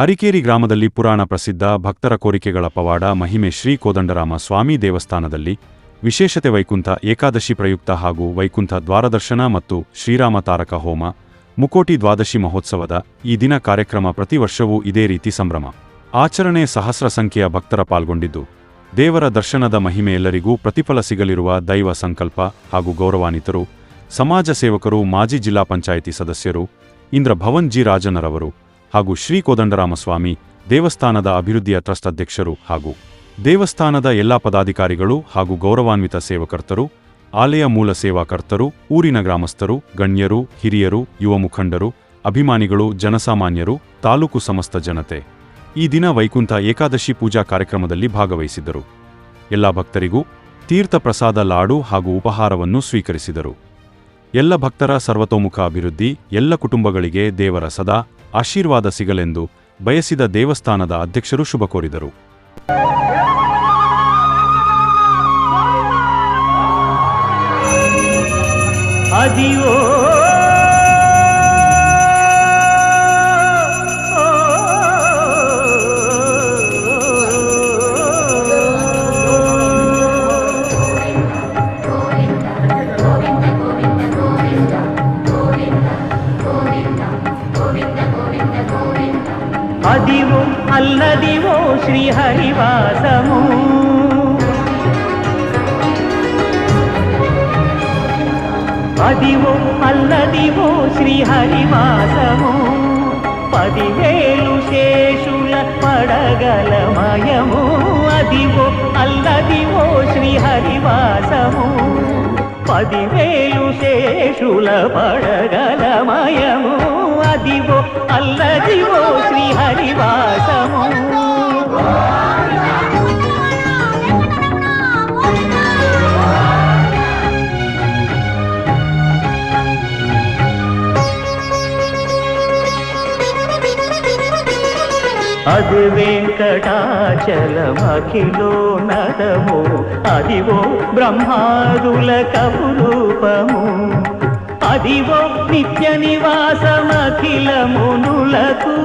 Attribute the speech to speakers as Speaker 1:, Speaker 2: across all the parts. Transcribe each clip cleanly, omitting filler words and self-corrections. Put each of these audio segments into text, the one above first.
Speaker 1: ಅರಿಕೇರಿ ಗ್ರಾಮದಲ್ಲಿ ಪುರಾಣ ಪ್ರಸಿದ್ಧ ಭಕ್ತರ ಕೋರಿಕೆಗಳ ಪವಾಡ ಮಹಿಮೆ ಶ್ರೀ ಕೋದಂಡರಾಮ ಸ್ವಾಮಿ ದೇವಸ್ಥಾನದಲ್ಲಿ ವಿಶೇಷತೆ ವೈಕುಂಠ ಏಕಾದಶಿ ಪ್ರಯುಕ್ತ ಹಾಗೂ ವೈಕುಂಠ ದ್ವಾರದರ್ಶನ ಮತ್ತು ಶ್ರೀರಾಮ ತಾರಕ ಹೋಮ ಮುಕೋಟಿ ದ್ವಾದಶಿ ಮಹೋತ್ಸವದ ಈ ದಿನ ಕಾರ್ಯಕ್ರಮ ಪ್ರತಿ ವರ್ಷವೂ ಇದೇ ರೀತಿ ಸಂಭ್ರಮ ಆಚರಣೆ ಸಹಸ್ರ ಸಂಖ್ಯೆಯ ಭಕ್ತರ ಪಾಲ್ಗೊಂಡಿದ್ದು ದೇವರ ದರ್ಶನದ ಮಹಿಮೆ ಎಲ್ಲರಿಗೂ ಪ್ರತಿಫಲ ಸಿಗಲಿರುವ ದೈವ ಸಂಕಲ್ಪ ಹಾಗೂ ಗೌರವಾನ್ವಿತರು ಸಮಾಜ ಸೇವಕರು ಮಾಜಿ ಜಿಲ್ಲಾ ಪಂಚಾಯಿತಿ ಸದಸ್ಯರು ಇಂದ್ರ ಭವನ್ ಜಿ ರಾಜನರವರು ಹಾಗೂ ಶ್ರೀ ಕೋದಂಡರಾಮಸ್ವಾಮಿ ದೇವಸ್ಥಾನದ ಅಭಿವೃದ್ಧಿಯ ಟ್ರಸ್ಟ್ ಅಧ್ಯಕ್ಷರು ಹಾಗೂ ದೇವಸ್ಥಾನದ ಎಲ್ಲಾ ಪದಾಧಿಕಾರಿಗಳು ಹಾಗೂ ಗೌರವಾನ್ವಿತ ಸೇವಕರ್ತರು ಆಲಯ ಮೂಲ ಸೇವಾಕರ್ತರು ಊರಿನ ಗ್ರಾಮಸ್ಥರು ಗಣ್ಯರು ಹಿರಿಯರು ಯುವ ಮುಖಂಡರು ಅಭಿಮಾನಿಗಳು ಜನಸಾಮಾನ್ಯರು ತಾಲೂಕು ಸಮಸ್ತ ಜನತೆ ಈ ದಿನ ವೈಕುಂಠ ಏಕಾದಶಿ ಪೂಜಾ ಕಾರ್ಯಕ್ರಮದಲ್ಲಿ ಭಾಗವಹಿಸಿದ್ದರು. ಎಲ್ಲ ಭಕ್ತರಿಗೂ ತೀರ್ಥ ಪ್ರಸಾದ ಲಾಡು ಹಾಗೂ ಉಪಹಾರವನ್ನು ಸ್ವೀಕರಿಸಿದರು. ಎಲ್ಲ ಭಕ್ತರ ಸರ್ವತೋಮುಖ ಅಭಿವೃದ್ಧಿ ಎಲ್ಲ ಕುಟುಂಬಗಳಿಗೆ ದೇವರ ಸದಾ ಆಶೀರ್ವಾದ ಸಿಗಲೆಂದು ಬಯಸಿದ ದೇವಸ್ಥಾನದ ಅಧ್ಯಕ್ಷರು ಶುಭ ಕೋರಿದರು.
Speaker 2: అదివో అల్లదివో శ్రీహరివాసము అదివో అల్లదివో శ్రీహరివాసము పదివేలు శేషుల పడగలమయము అదివో అల్లదివో శ్రీహరివాసము పదివేలు శేషుల పడగలమయము అదివో అల్లదివో శ్రీహరివాసము అది వెంకటాచలమఖిలో నదము అదివో బ్రహ్మాదుల కపురూపము అదివో నిత్య నివాసమఖిల మునులకు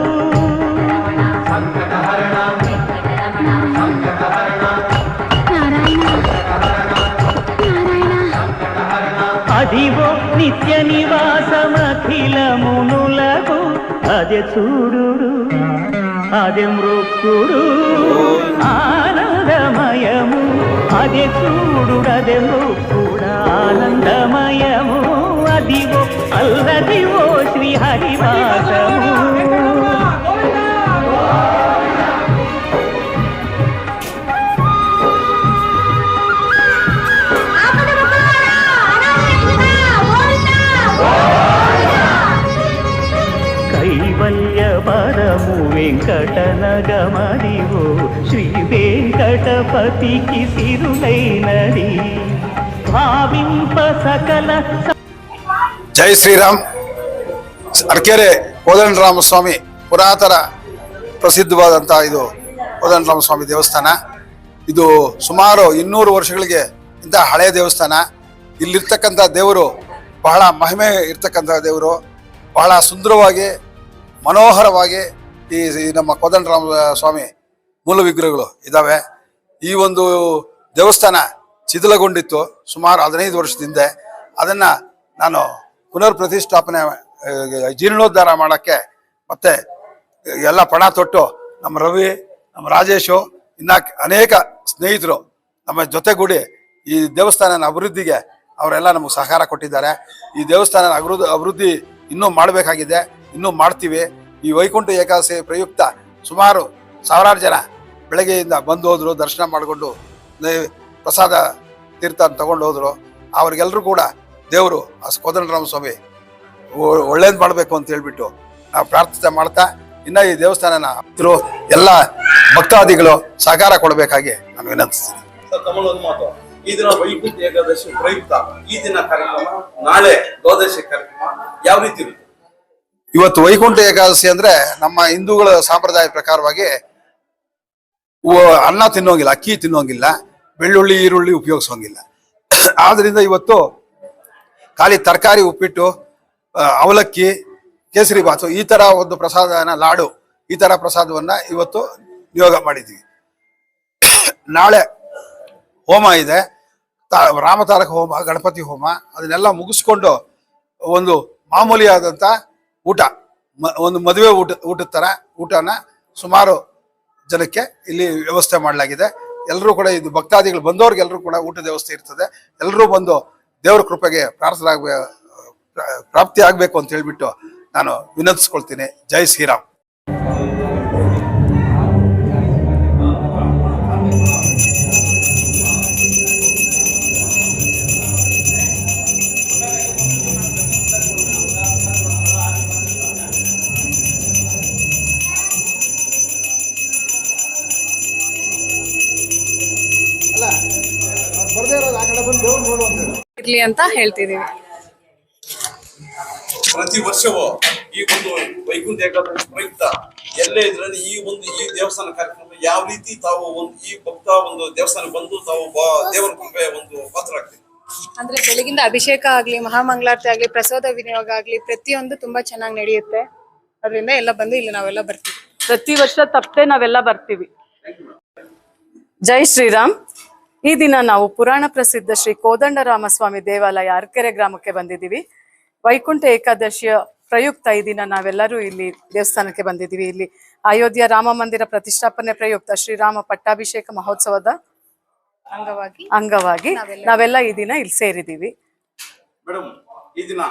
Speaker 2: అదివో నిత్య నివాసమఖిల మునులకు అదే చూడు అదే మృక్కుడు ఆనందమయము అదే చూడు అదే మృక్కుడు ఆనందమయము అదివో అల్లదివో శ్రీహరివాసము కైవల్యపరము వెంకటనగమదివో శ్రీ వెంకటపతికి సిరులైనది భావింప సకల.
Speaker 3: ಜೈ ಶ್ರೀರಾಮ್. ಅರಕೆರೆ ಕೋದಂಡರಾಮಸ್ವಾಮಿ ಪುರಾತನ ಪ್ರಸಿದ್ಧವಾದಂತಹ ಇದು ಕೋದಂಡರಾಮಸ್ವಾಮಿ ದೇವಸ್ಥಾನ. ಇದು ಸುಮಾರು 200 ವರ್ಷಗಳಿಗೆ ಇಂಥ ಹಳೆಯ ದೇವಸ್ಥಾನ. ಇಲ್ಲಿರ್ತಕ್ಕಂಥ ದೇವರು ಬಹಳ ಮಹಿಮೆ ಇರ್ತಕ್ಕಂಥ ದೇವರು, ಬಹಳ ಸುಂದರವಾಗಿ ಮನೋಹರವಾಗಿ ಈ ನಮ್ಮ ಕೋದಂಡರಾಮ ಸ್ವಾಮಿ ಮೂಲ ವಿಗ್ರಹಗಳು ಇದ್ದಾವೆ. ಈ ಒಂದು ದೇವಸ್ಥಾನ ಶಿಥಿಲಗೊಂಡಿತ್ತು ಸುಮಾರು 15 ವರ್ಷದ ಹಿಂದೆ. ಅದನ್ನು ನಾನು ಪುನರ್ ಪ್ರತಿಷ್ಠಾಪನೆ ಜೀರ್ಣೋದ್ಧಾರ ಮಾಡೋಕ್ಕೆ ಮತ್ತೆ ಎಲ್ಲ ಪಣ ತೊಟ್ಟು ನಮ್ಮ ರವಿ, ನಮ್ಮ ರಾಜೇಶು, ಇನ್ನು ಅನೇಕ ಸ್ನೇಹಿತರು ನಮ್ಮ ಜೊತೆಗೂಡಿ ಈ ದೇವಸ್ಥಾನನ ಅಭಿವೃದ್ಧಿಗೆ ಅವರೆಲ್ಲ ನಮಗೆ ಸಹಕಾರ ಕೊಟ್ಟಿದ್ದಾರೆ. ಈ ದೇವಸ್ಥಾನ ಅಭಿವೃದ್ಧಿ ಇನ್ನೂ ಮಾಡಬೇಕಾಗಿದೆ, ಇನ್ನೂ ಮಾಡ್ತೀವಿ. ಈ ವೈಕುಂಠ ಏಕಾದಶಿ ಪ್ರಯುಕ್ತ ಸುಮಾರು ಸಾವಿರಾರು ಜನ ಬೆಳಗ್ಗೆಯಿಂದ ಬಂದು ಹೋದರು, ದರ್ಶನ ಮಾಡಿಕೊಂಡು ಪ್ರಸಾದ ತೀರ್ಥ ತಗೊಂಡು ಹೋದರು. ಅವ್ರಿಗೆಲ್ಲರೂ ಕೂಡ ದೇವರು ಆ ಕೋದಂಡರಾಮ ಸ್ವಾಮಿ ಒಳ್ಳೇದು ಮಾಡಬೇಕು ಅಂತ ಹೇಳ್ಬಿಟ್ಟು ನಾವು ಪ್ರಾರ್ಥನೆ ಮಾಡ್ತಾ, ಇನ್ನು ಈ ದೇವಸ್ಥಾನನ ಎಲ್ಲ ಭಕ್ತಾದಿಗಳು ಸಹಕಾರ ಕೊಡಬೇಕಾಗಿ ನಾನು ವಿನಂತಿಸ್ತೀನಿ.
Speaker 4: ಈ ದಿನ ವೈಕುಂಠ ಏಕಾದಶಿ ಪ್ರಯುಕ್ತ ಈ ದಿನ ಕಾರ್ಯಕ್ರಮ, ನಾಳೆ ದ್ವಾದಶಿ ಕಾರ್ಯಕ್ರಮ ಯಾವ ರೀತಿ ಇರುತ್ತೆ?
Speaker 3: ಇವತ್ತು ವೈಕುಂಠ ಏಕಾದಶಿ ಅಂದ್ರೆ ನಮ್ಮ ಹಿಂದೂಗಳ ಸಂಪ್ರದಾಯ ಪ್ರಕಾರವಾಗಿ ಅನ್ನ ತಿನ್ನೋಂಗಿಲ್ಲ, ಅಕ್ಕಿ ತಿನ್ನೋಂಗಿಲ್ಲ, ಬೆಳ್ಳುಳ್ಳಿ ಈರುಳ್ಳಿ ಉಪಯೋಗಿಸೋಂಗಿಲ್ಲ. ಆದ್ರಿಂದ ಇವತ್ತು ಖಾಲಿ ತರಕಾರಿ, ಉಪ್ಪಿಟ್ಟು, ಅವಲಕ್ಕಿ, ಕೇಸರಿ ಬಾತು ಈ ತರ ಒಂದು ಪ್ರಸಾದನ ಲಾಡು ಈ ಥರ ಪ್ರಸಾದವನ್ನು ಇವತ್ತು ನಿಯೋಗ ಮಾಡಿದ್ದೀವಿ. ನಾಳೆ ಹೋಮ ಇದೆ, ರಾಮತಾರಕ ಹೋಮ, ಗಣಪತಿ ಹೋಮ. ಅದನ್ನೆಲ್ಲ ಮುಗಿಸ್ಕೊಂಡು ಒಂದು ಮಾಮೂಲಿಯಾದಂಥ ಊಟ, ಒಂದು ಮದುವೆ ಊಟದ ಥರ ಊಟನ ಸುಮಾರು ಜನಕ್ಕೆ ಇಲ್ಲಿ ವ್ಯವಸ್ಥೆ ಮಾಡಲಾಗಿದೆ. ಎಲ್ಲರೂ ಕೂಡ ಇದು ಭಕ್ತಾದಿಗಳು ಬಂದವ್ರಿಗೆಲ್ಲರೂ ಕೂಡ ಊಟದ ವ್ಯವಸ್ಥೆ ಇರ್ತದೆ. ಎಲ್ಲರೂ ಬಂದು ದೇವರ ಕೃಪೆಗೆ ಪ್ರಾಪ್ತಿ ಆಗಬೇಕು ಅಂತ ಹೇಳ್ಬಿಟ್ಟು ನಾನು ವಿನಂತಿಸ್ಕೊಳ್ತೀನಿ. ಜೈ ಶ್ರೀರಾಮ್.
Speaker 5: ಇರ್ಲಿ ಅಂತ ಹೇಳ್ತಿದೀವಿ.
Speaker 4: ಪ್ರತಿ ವರ್ಷವೂ ಈ ಒಂದು ವೈಕುಂಠ ಏಕಾದಶಿ ಪ್ರಯುಕ್ತ ಎಲ್ಲೇ ಇದ್ರಲ್ಲಿ ಈ ದೇವಸ್ಥಾನ ಕಾರ್ಯಕ್ರಮ ಯಾವ ರೀತಿ ತಾವು ಈ ಭಕ್ತ ದೇವಸ್ಥಾನ ಬಂದು ತಾವು ದೇವರ ಕೃಪೆ ಪಾತ್ರ ಆಗ್ತೀವಿ.
Speaker 5: ಅಂದ್ರೆ ಬೆಳಗಿಂದ ಅಭಿಷೇಕ ಆಗ್ಲಿ, ಮಹಾಮಂಗಳಾರತಿ ಆಗ್ಲಿ, ಪ್ರಸಾದ ವಿನಿಯೋಗ ಆಗ್ಲಿ, ಪ್ರತಿಯೊಂದು ತುಂಬಾ ಚೆನ್ನಾಗಿ ನಡೆಯುತ್ತೆ. ಅದರಿಂದ ಎಲ್ಲ ಬಂದು ಇಲ್ಲಿ ನಾವೆಲ್ಲ ಬರ್ತೀವಿ.
Speaker 6: ಪ್ರತಿ ವರ್ಷ ತಪ್ಪದೆ ನಾವೆಲ್ಲ ಬರ್ತೀವಿ. ಜೈ ಶ್ರೀರಾಮ್. ಈ ದಿನ ನಾವು ಪುರಾಣ ಪ್ರಸಿದ್ಧ ಶ್ರೀ ಕೋದಂಡರಾಮಸ್ವಾಮಿ ದೇವಾಲಯ ಅರಕೆರೆ ಗ್ರಾಮಕ್ಕೆ ಬಂದಿದ್ದೀವಿ. ವೈಕುಂಠ ಏಕಾದಶಿಯ ಪ್ರಯುಕ್ತ ಈ ದಿನ ನಾವೆಲ್ಲರೂ ಇಲ್ಲಿ ದೇವಸ್ಥಾನಕ್ಕೆ ಬಂದಿದ್ದೀವಿ. ಇಲ್ಲಿ ಅಯೋಧ್ಯ ರಾಮ ಮಂದಿರ ಪ್ರತಿಷ್ಠಾಪನೆ ಪ್ರಯುಕ್ತ ಶ್ರೀರಾಮ ಪಟ್ಟಾಭಿಷೇಕ ಮಹೋತ್ಸವದ ಅಂಗವಾಗಿ ನಾವೆಲ್ಲ ಈ ದಿನ ಇಲ್ಲಿ ಸೇರಿದ್ದೀವಿ.
Speaker 4: ಮೇಡಮ್, ಈ ದಿನ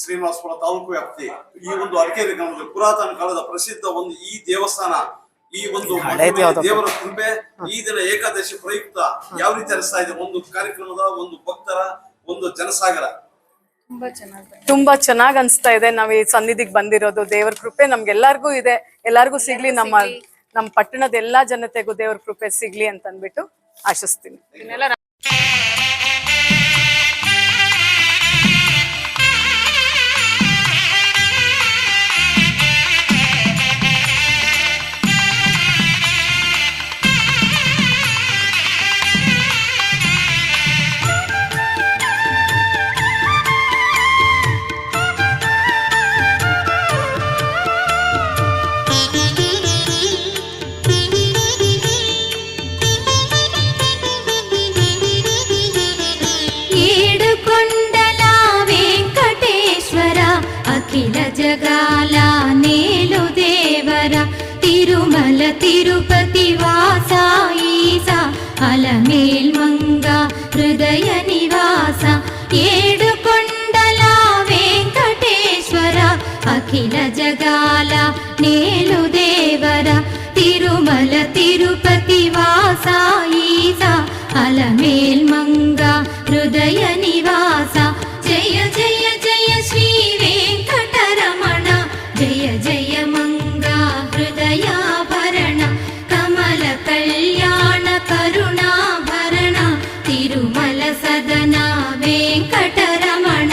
Speaker 4: ಶ್ರೀನಿವಾಸಪುರ ತಾಲೂಕು ವ್ಯಾಪ್ತಿ ಈ ಅರಕೆರೆ ಗ್ರಾಮದ ಪುರಾತನ ಕಾಲದ ಪ್ರಸಿದ್ಧ ಈ ದೇವಸ್ಥಾನ, ಈ ದೇವರ ಕೃಪೆ ಈ ದಿನ ಏಕಾದಶಿ ಪ್ರಯುಕ್ತ ಯಾವ ರೀತಿ ಅನಿಸ್ತಾ ಇದೆ? ಕಾರ್ಯಕ್ರಮದ ಭಕ್ತರ ಜನಸಾಗರ
Speaker 6: ತುಂಬಾ ಚೆನ್ನಾಗ್ ಅನ್ಸ್ತಾ ಇದೆ. ನಾವ್ ಈ ಸನ್ನಿಧಿಗೆ ಬಂದಿರೋದು ದೇವರ ಕೃಪೆ ನಮ್ಗೆಲ್ಲರಿಗೂ ಇದೆ. ಎಲ್ಲಾರ್ಗೂ ಸಿಗ್ಲಿ, ನಮ್ಮ ಪಟ್ಟಣದ ಎಲ್ಲಾ ಜನತೆಗೂ ದೇವರ ಕೃಪೆ ಸಿಗ್ಲಿ ಅಂತ ಅಂದ್ಬಿಟ್ಟು ಆಶಿಸ್ತೀನಿ.
Speaker 7: జగాల నేలు దేవర తిరుమల తిరుపతి వాస ఈసా అలమేల్ మంగ హృదయ నివాస ఏడు కొండల వెంకటేశ్వర అఖిల జగాల నేలు దేవర తిరుమల తిరుపతి వాస ఈసా అలమేల్ మంగ హృదయ నివాస జయ జయ జయ శ్రీ వెంకటరమణ జయ జయ మంగా హృదయాభరణ కమల కళ్యాణ కరుణాభరణ తిరుమల సదన వెంకటరమణ.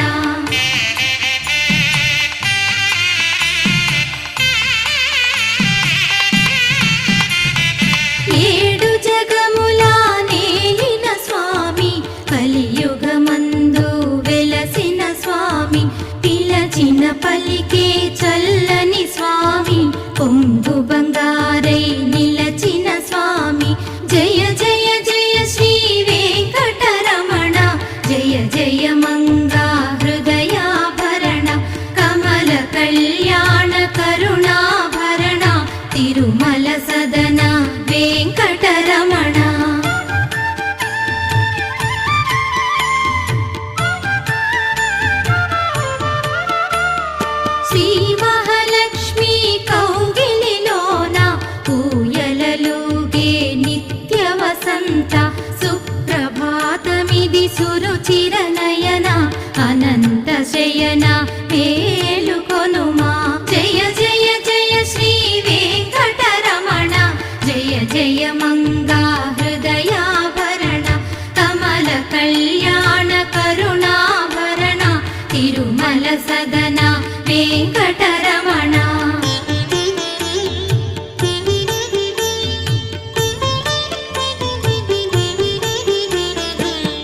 Speaker 7: ఏడు జగముల నేలిన స్వామి కలియుగమందు వెలసిన స్వామి పిలచిన పలికే చల్లని స్వామి పొంగు బంగారై నిలచిన స్వామి జయ జయ జయ శ్రీ వెంకటరమణ జయ జయ మంగా హృదయాభరణ కమల కళ్యాణ కరుణాభరణ తిరుమల సదన వెంకటరమణ. శ్రీ మహాలక్ష్మి కౌగిలిలోన ఊయలలుగే నిత్య వసంత సుప్రభాతమిది సురుచిర నయన అనంత శయన మేలుకొనుమా జయ జయ జయ శ్రీ వెంకటరమణ జయ జయ మంగా హృదయాభరణ కమల కళ్యాణ కరుణాభరణ తిరుమల సదన వెంకటరమణ.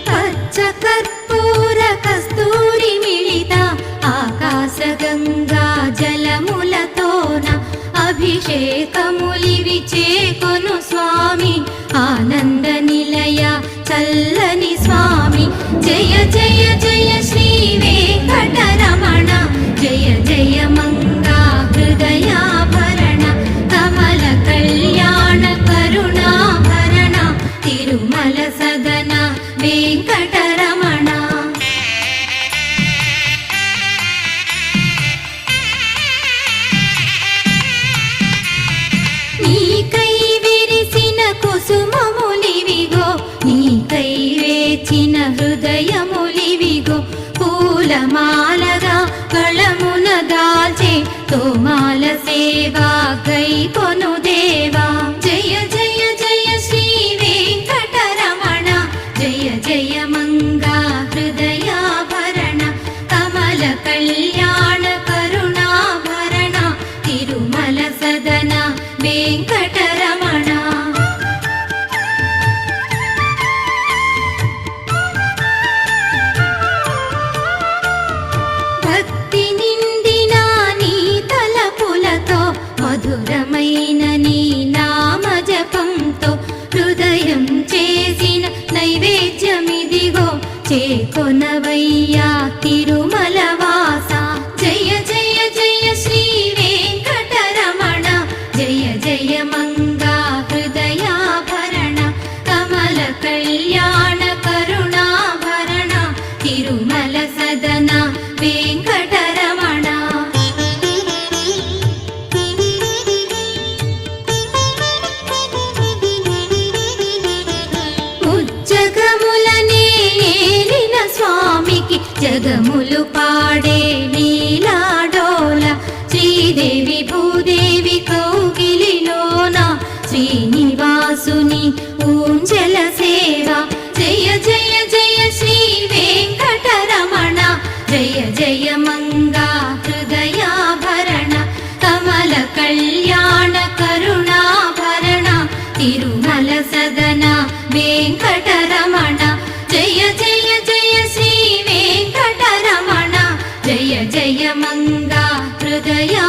Speaker 7: పచ్చ కర్పూర కస్తూరి మిళిత ఆకాశ గంగా జలములతోన అభిషేక అభిషేకములివి చేకొను స్వామి ఆనంద నిలయ చల్లని స్వామి జయ జయ జయ శ్రీ వెంకటరమణ జయ జయ మంగా హృదయాభరణ కమల కళ్యాణ కరుణాభరణ తిరుమల సదన వెంకటరమణ నీకై విరిసిన కుసుమములివిగో నీకై వేచిన హృదయములివిగో పూలమాలగా కళమున దాల్చే తోమాల సేవా గై కొను దేవా జయ జయ జయ శ్రీ వెంకటరమణ జయ జయ మంగా హృదయాభరణ కమల కళ్యాణ కరుణాభరణ తిరుమల సదన వెంకటరమణ భక్తి నిండిన నీ తలపులతో మధురమైన నీ నామ జపంతో హృదయం చేసిన నైవేద్యమిదిగో చేకొనవయ్యా తిరుమల వాస జయ జయ జయ శ్రీ వెంకటరమణ జయ జయ మంగా హృదయాభరణ కమల కళ్యాణ కరుణాభరణ తిరుమల సదన వెంకటరమణ ముజ్జగములనే ఏలిన స్వామికి జగములు పాడే లీలాడోల శ్రీదేవి భూదేవి కౌగిలిలోన శ్రీనివాసుని ఊంజల సేవ జయ జయ జయ శ్రీ వెంకటరమణ జయ జయ మంగా హృదయాభరణ కమల కళ్యాణ కరుణాభరణ తిరుమల సదన వెంకటరమణ జయ జయ జయ శ్రీ వెంకటరమణ జయ జయ మంగా హృదయా